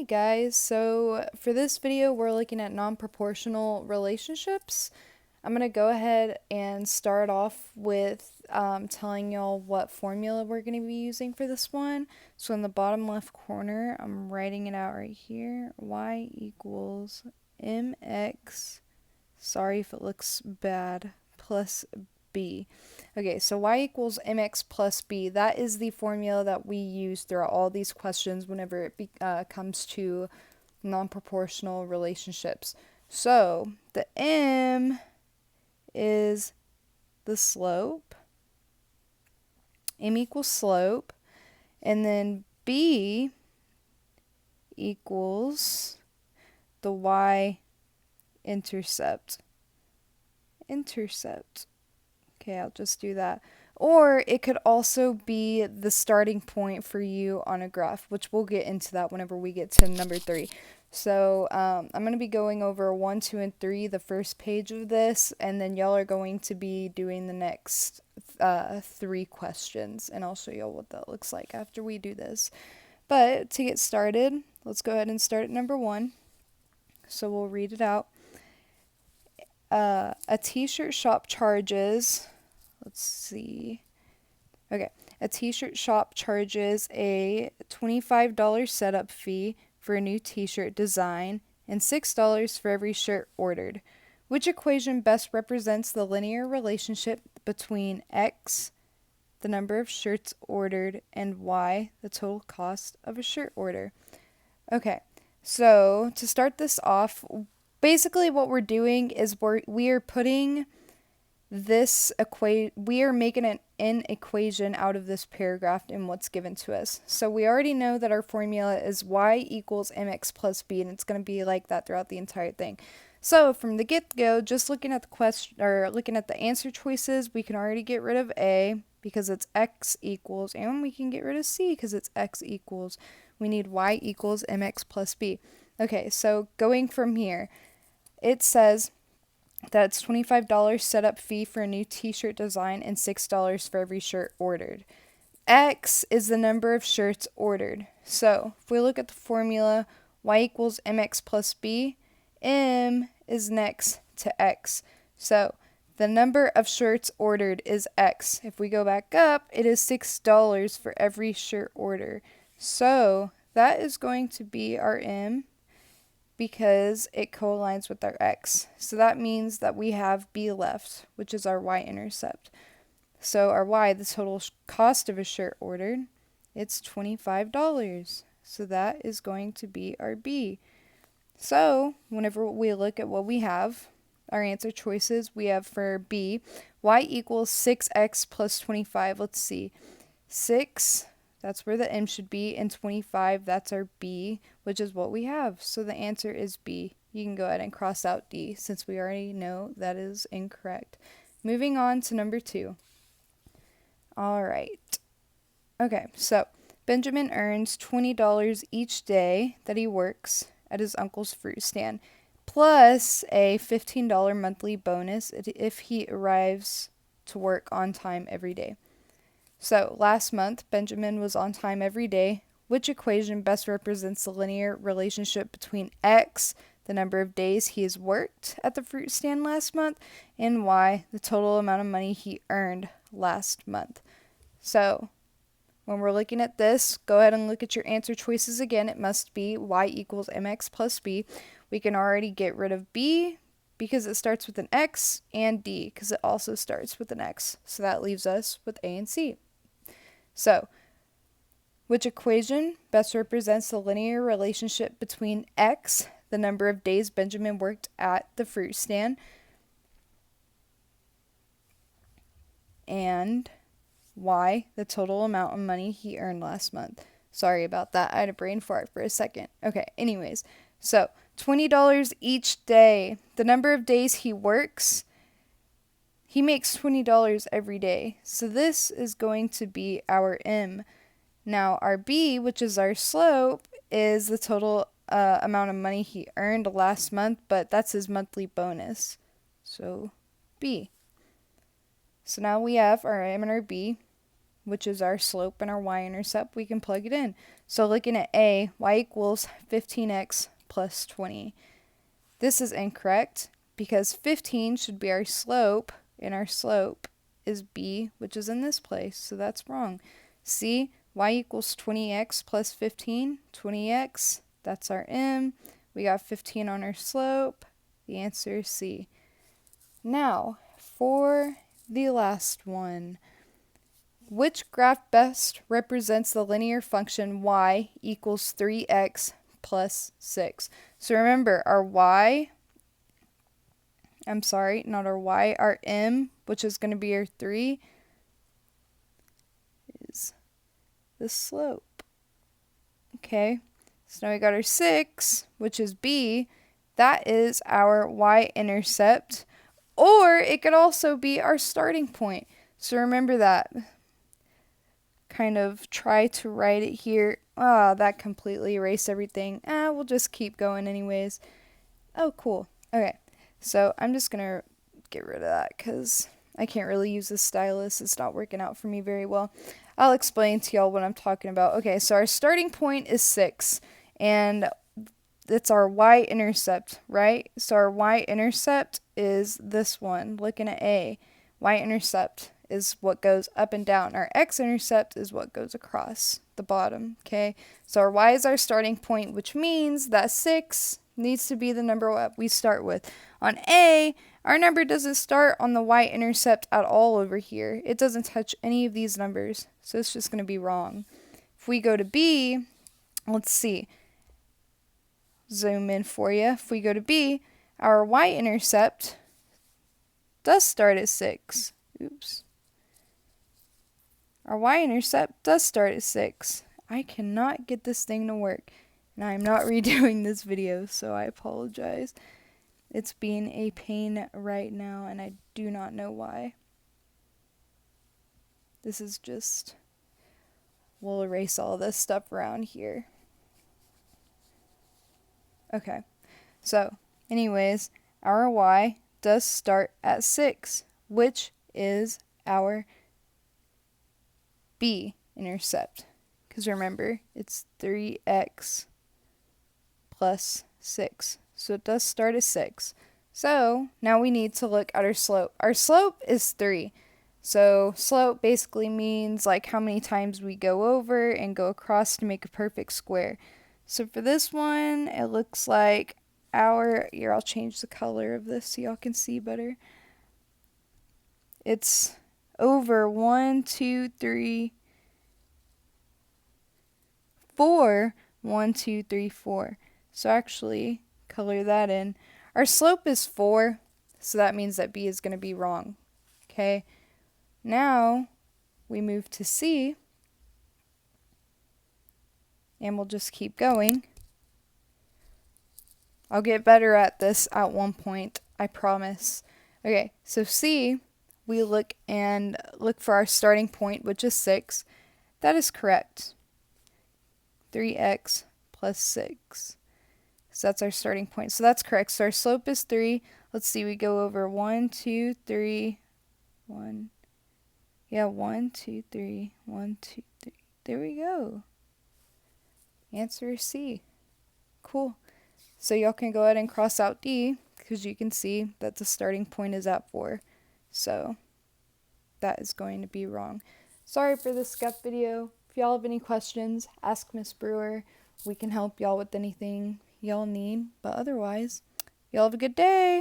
Hey guys, so for this video we're looking at non-proportional relationships. I'm going to go ahead and start off with telling y'all what formula we're going to be using for this one. So in the bottom left corner, I'm writing it out right here. Y equals mx, sorry if it looks bad, plus b. Okay, so y equals mx plus b. That is the formula that we use throughout all these questions whenever it comes to non-proportional relationships. So the m is the slope. M equals slope. And then b equals the y-intercept. Intercept. Okay, I'll just do that. Or it could also be the starting point for you on a graph, which we'll get into that whenever we get to number 3. So I'm going to be going over 1, 2, and 3, the first page of this, and then y'all are going to be doing the next 3 questions, and I'll show y'all what that looks like after we do this. But to get started, let's go ahead and start at number 1. So we'll read it out. A t-shirt shop charges... Let's see. Okay. A t-shirt shop charges a $25 setup fee for a new t-shirt design and $6 for every shirt ordered. Which equation best represents the linear relationship between X, the number of shirts ordered, and Y, the total cost of a shirt order? Okay. So, to start this off, basically what we're doing is we are putting we are making an equation out of this paragraph in what's given to us. So we already know that our formula is y equals mx plus b, and it's going to be like that throughout the entire thing. So from the get-go, just looking at the question or looking at the answer choices, we can already get rid of a because it's x equals, and we can get rid of c because it's x equals. We need y equals mx plus b. Okay, so going from here, it says that's $25 setup fee for a new t-shirt design and $6 for every shirt ordered. X is the number of shirts ordered. So if we look at the formula, y equals mx plus b, m is next to x. So the number of shirts ordered is x. If we go back up, it is $6 for every shirt order. So that is going to be our m, because it co-aligns with our x. So that means that we have b left, which is our y-intercept. So our y, the total cost of a shirt ordered, it's $25. So that is going to be our b. So whenever we look at what we have, our answer choices, we have for b, y equals 6x plus 25. Let's see. 6, that's where the m should be, and 25, that's our b, which is what we have. So the answer is b. You can go ahead and cross out d since we already know that is incorrect. Moving on to number 2. All right. Okay, so Benjamin earns $20 each day that he works at his uncle's fruit stand, plus a $15 monthly bonus if he arrives to work on time every day. So last month, Benjamin was on time every day. Which equation best represents the linear relationship between X, the number of days he has worked at the fruit stand last month, and Y, the total amount of money he earned last month? So when we're looking at this, go ahead and look at your answer choices again. It must be y equals mx plus b. We can already get rid of b because it starts with an x, and d because it also starts with an x. So that leaves us with a and c. So, which equation best represents the linear relationship between x, the number of days Benjamin worked at the fruit stand, and y, the total amount of money he earned last month? Sorry about that. I had a brain fart for a second. Okay, anyways. So, $20 each day. The number of days he works, he makes $20 every day. So this is going to be our m. Now our b, which is our slope, is the total amount of money he earned last month, but that's his monthly bonus. So b. So now we have our m and our b. which is our slope and our y-intercept, we can plug it in. So looking at A, y equals 15x plus 20. This is incorrect because 15 should be our slope, and our slope is B, which is in this place, so that's wrong. C, y equals 20x plus 15, 20x, that's our m. We got 15 on our slope. The answer is C. Now, for the last one, which graph best represents the linear function y equals 3x plus 6? So remember, our our m, which is going to be our 3, is the slope. Okay, so now we got our 6, which is b. That is our y-intercept, or it could also be our starting point. So remember that. Kind of try to write it here. That completely erased everything. We'll just keep going anyways. Oh, cool. Okay, so I'm just going to get rid of that because I can't really use this stylus. It's not working out for me very well. I'll explain to y'all what I'm talking about. Okay, so our starting point is 6, and it's our y-intercept, right? So our y-intercept is this one, looking at A. Y-intercept is what goes up and down. Our x-intercept is what goes across the bottom, okay? So our y is our starting point, which means that 6 needs to be the number we start with. On A, our number doesn't start on the y-intercept at all over here. It doesn't touch any of these numbers, so it's just going to be wrong. If we go to B, let's see. Zoom in for you. If we go to B, our y-intercept does start at 6. Oops. Our y-intercept does start at 6. I cannot get this thing to work, and I'm not redoing this video, so I apologize. It's being a pain right now, and I do not know why. This is just... We'll erase all this stuff around here. Okay, so anyways, our y does start at 6, which is our b-intercept. Because remember, it's 3x plus 6. So it does start at 6. So now we need to look at our slope. Our slope is 3. So slope basically means like how many times we go over and go across to make a perfect square. So for this one, it looks like here, I'll change the color of this so y'all can see better. It's over 1, 2, 3, 4. 1, 2, 3, 4. So actually, color that in. Our slope is 4, so that means that B is going to be wrong. Okay, now we move to C. And we'll just keep going. I'll get better at this at one point, I promise. Okay, so C, we look for our starting point, which is 6. That is correct. 3x plus 6. So that's our starting point. So that's correct. So our slope is 3. Let's see, we go over 1, 2, 3, 1. Yeah, 1, 2, 3, 1, 2, 3. There we go. Answer is C. Cool. So y'all can go ahead and cross out D because you can see that the starting point is at 4. So that is going to be wrong. Sorry for this skep video. If y'all have any questions, ask Miss Brewer. We can help y'all with anything y'all need. But otherwise, y'all have a good day.